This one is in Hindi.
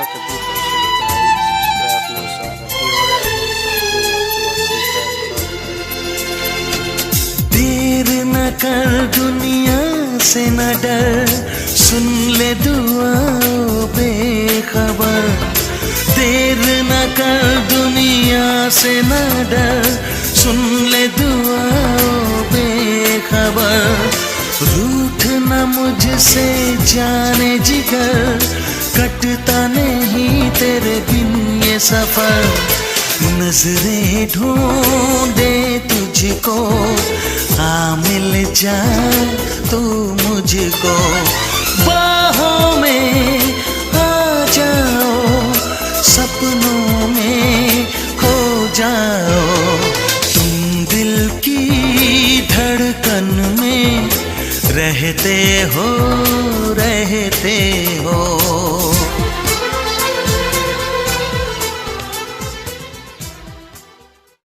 Kadhi subscribe no sara देर न कर दुनिया से न डर, सुन ले दुआओं बेखबर। देर न कर दुनिया से न डर, सुन ले दुआओं बेखबर। रूठ न मुझसे जाने जिगर, कटता नहीं तेरे बिन ये सफर। नजरें ढूंढे तुझको, आ मिल जाए तू मुझको। बाहों में आ जाओ, सपनों में खो जाओ। तुम दिल की धड़कन में रहते हो, रहते हो।